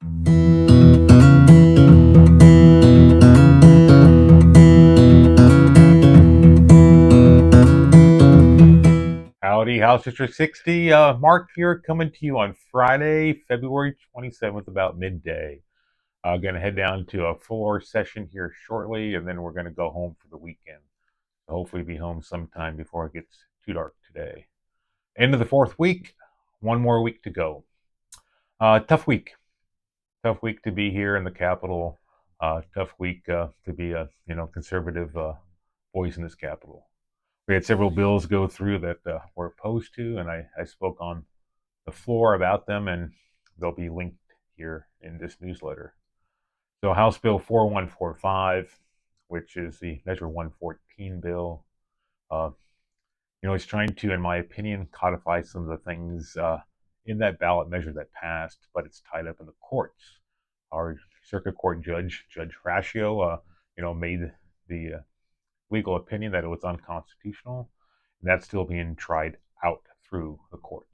Howdy, House District 60. Mark here, coming to you on Friday, February 27th, about midday. Going to head down to a floor session here shortly, and then we're going to go home for the weekend. So hopefully, be home sometime before it gets too dark today. End of the fourth week, one more week to go. Tough week. Tough week to be here in the Capitol. Tough week to be a conservative voice in this Capitol. We had several bills go through that we're opposed to, and I spoke on the floor about them, and they'll be linked here in this newsletter. So House Bill 4145, which is the Measure 114 bill, it's trying to, in my opinion, codify some of the things in that ballot measure that passed, but it's tied up in the courts. Our circuit court judge, Judge Ratio, made the legal opinion that it was unconstitutional, and that's still being tried out through the court.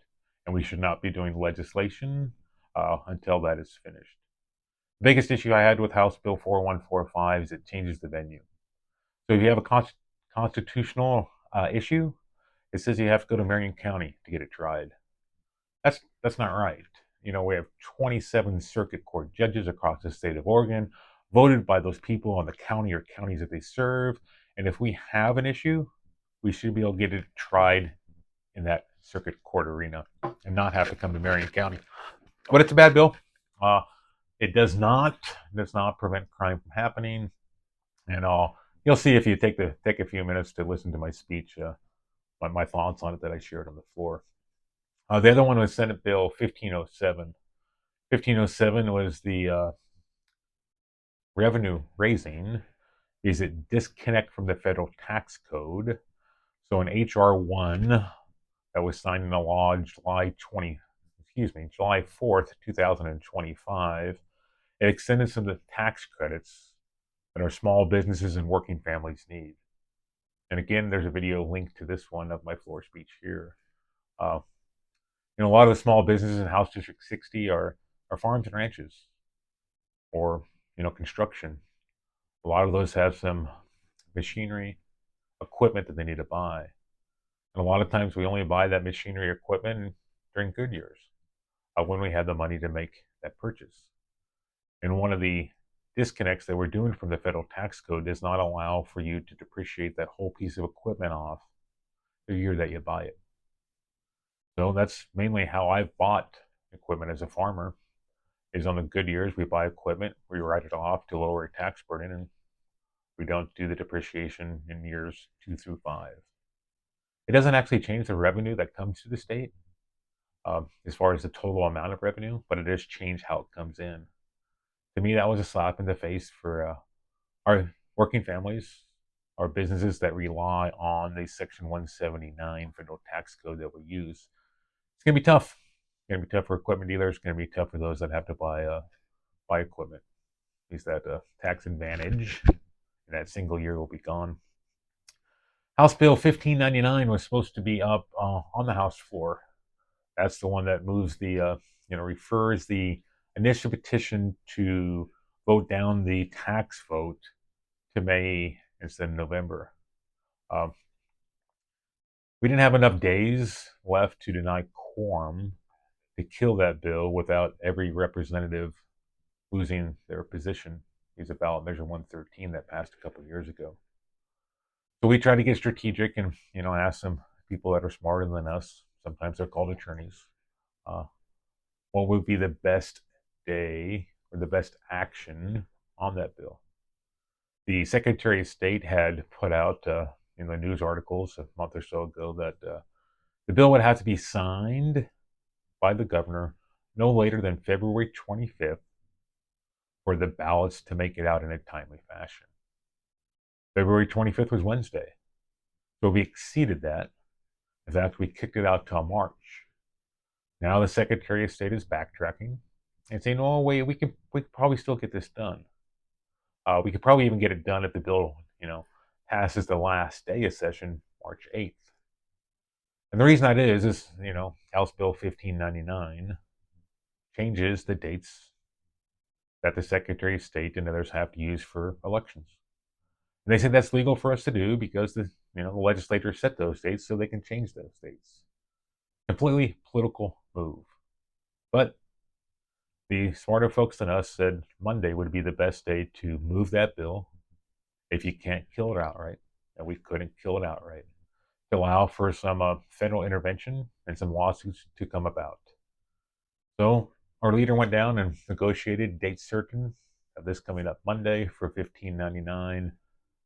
And we should not be doing legislation until that is finished. The biggest issue I had with House Bill 4145 is it changes the venue. So if you have a constitutional issue, it says you have to go to Marion County to get it tried. That's not right. We have 27 circuit court judges across the state of Oregon, voted by those people on the county or counties that they serve. And if we have an issue, we should be able to get it tried in that circuit court arena and not have to come to Marion County. But it's a bad bill. It does not prevent crime from happening. And you'll see if you take a few minutes to listen to my speech, my thoughts on it that I shared on the floor. The other one was Senate Bill 1507. 1507 was the revenue raising. Is it disconnect from the federal tax code? So in HR 1 that was signed into law July 4th, 2025, it extended some of the tax credits that our small businesses and working families need. And again, there's a video linked to this one of my floor speech here. A lot of the small businesses in House District 60 are farms and ranches, or construction. A lot of those have some machinery, equipment that they need to buy. And a lot of times we only buy that machinery equipment during good years, when we have the money to make that purchase. And one of the disconnects that we're doing from the federal tax code does not allow for you to depreciate that whole piece of equipment off the year that you buy it. So that's mainly how I've bought equipment as a farmer, is on the good years we buy equipment, we write it off to lower tax burden, and we don't do the depreciation in years 2 through 5. It doesn't actually change the revenue that comes to the state as far as the total amount of revenue, but it does change how it comes in. To me, that was a slap in the face for our working families, our businesses that rely on the Section 179 federal tax code that we use. It's going to be tough. It's going to be tough for equipment dealers. It's going to be tough for those that have to buy equipment. At least that tax advantage in that single year will be gone. House Bill 1599 was supposed to be up on the House floor. That's the one that moves the, refers the initial petition to vote down the tax vote to May instead of November. We didn't have enough days left to deny quorum to kill that bill without every representative losing their position. Use a ballot measure 113 that passed a couple of years ago. So we try to get strategic and ask some people that are smarter than us. Sometimes they're called attorneys. What would be the best day or the best action on that bill? The Secretary of State had put out in the news articles a month or so ago that the bill would have to be signed by the governor no later than February 25th for the ballots to make it out in a timely fashion. February 25th was Wednesday. So we exceeded that. In fact, we kicked it out till March. Now the Secretary of State is backtracking and saying, "Oh, wait, we could probably still get this done. We could probably even get it done if the bill, passes the last day of session, March 8th." And the reason that is House Bill 1599 changes the dates that the Secretary of State and others have to use for elections. And they say that's legal for us to do because the legislature set those dates so they can change those dates. Completely political move. But the smarter folks than us said Monday would be the best day to move that bill if you can't kill it outright. And we couldn't kill it outright. To allow for some federal intervention and some lawsuits to come about. So our leader went down and negotiated date certain of this coming up Monday for $15.99,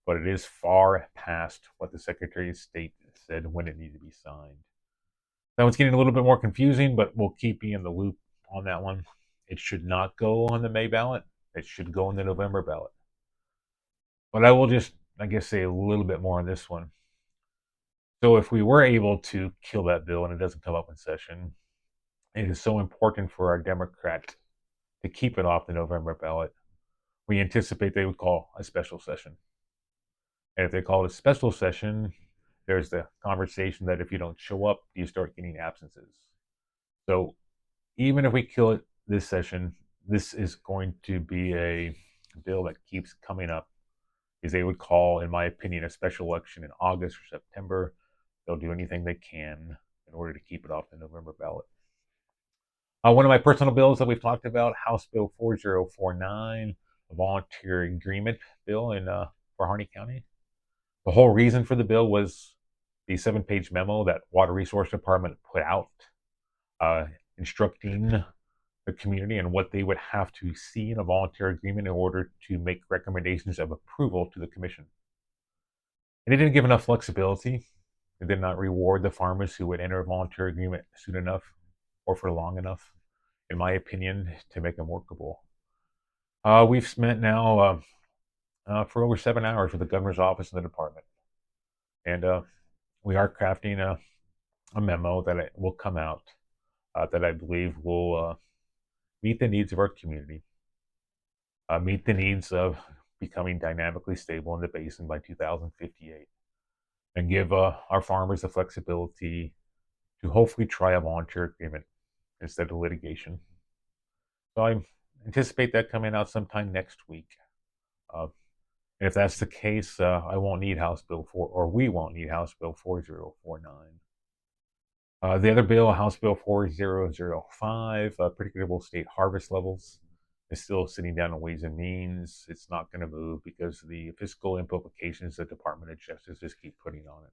but it is far past what the Secretary of State said when it needed to be signed. That one's getting a little bit more confusing, but we'll keep you in the loop on that one. It should not go on the May ballot. It should go on the November ballot. But I will just, I guess, say a little bit more on this one. So if we were able to kill that bill and it doesn't come up in session, it is so important for our Democrats to keep it off the November ballot. We anticipate they would call a special session. And if they call it a special session, there's the conversation that if you don't show up, you start getting absences. So even if we kill it this session, this is going to be a bill that keeps coming up. Is they would call, in my opinion, a special election in August or September. They'll do anything they can in order to keep it off the November ballot. One of my personal bills that we've talked about, House Bill 4049, a volunteer agreement bill for Harney County. The whole reason for the bill was the 7-page memo that Water Resource Department put out instructing the community and what they would have to see in a volunteer agreement in order to make recommendations of approval to the commission. And it didn't give enough flexibility. It did not reward the farmers who would enter a volunteer agreement soon enough or for long enough, in my opinion, to make them workable. We've spent now for over 7 hours with the governor's office and the department. And we are crafting a memo that will come out that I believe will meet the needs of our community, meet the needs of becoming dynamically stable in the basin by 2058, and give our farmers the flexibility to hopefully try a volunteer agreement instead of litigation. So I anticipate that coming out sometime next week. And if that's the case, I won't need House Bill 4, or we won't need House Bill 4049. The other bill, House Bill 4005, predictable state harvest levels, is still sitting down in Ways and Means. It's not going to move because the fiscal implications the Department of Justice just keep putting on it.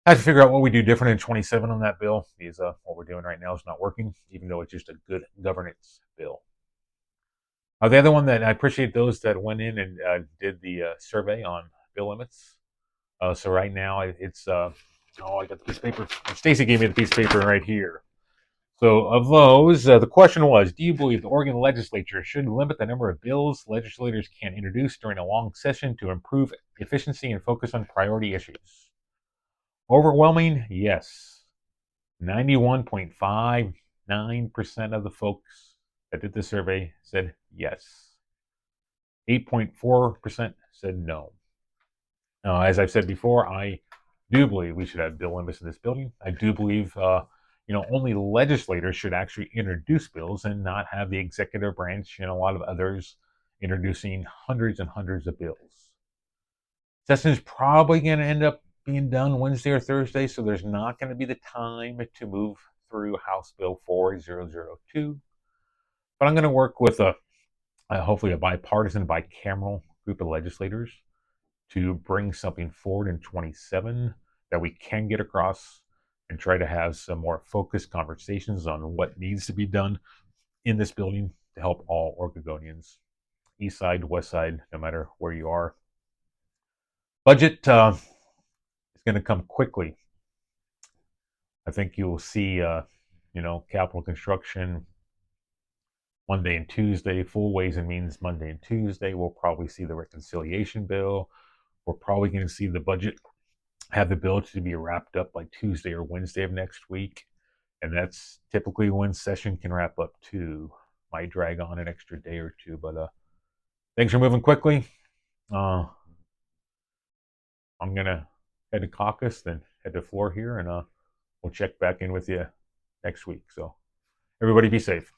I have to figure out what we do different in 27 on that bill, because what we're doing right now is not working, even though it's just a good governance bill. The other one that I appreciate those that went in and did the survey on bill limits. So right now it's I got the piece of paper. Stacy gave me the piece of paper right here. So of those, the question was, do you believe the Oregon legislature should limit the number of bills legislators can introduce during a long session to improve efficiency and focus on priority issues? Overwhelming, yes. 91.59% of the folks that did the survey said yes. 8.4% said no. As I've said before, I do believe we should have bill limits in this building. I do believe only legislators should actually introduce bills and not have the executive branch and a lot of others introducing hundreds and hundreds of bills. Session's probably going to end up being done Wednesday or Thursday, so there's not going to be the time to move through House Bill 4002. But I'm going to work with hopefully a bipartisan, bicameral group of legislators to bring something forward in 27 that we can get across and try to have some more focused conversations on what needs to be done in this building to help all Oregonians, east side, west side, no matter where you are. Budget is going to come quickly. I think you'll see, capital construction Monday and Tuesday, full Ways and Means Monday and Tuesday. We'll probably see the reconciliation bill. We're probably going to see the budget have the ability to be wrapped up by Tuesday or Wednesday of next week. And that's typically when session can wrap up too. Might drag on an extra day or two, but things are moving quickly. I'm going to head to caucus, then head to floor here, and we'll check back in with you next week. So everybody be safe.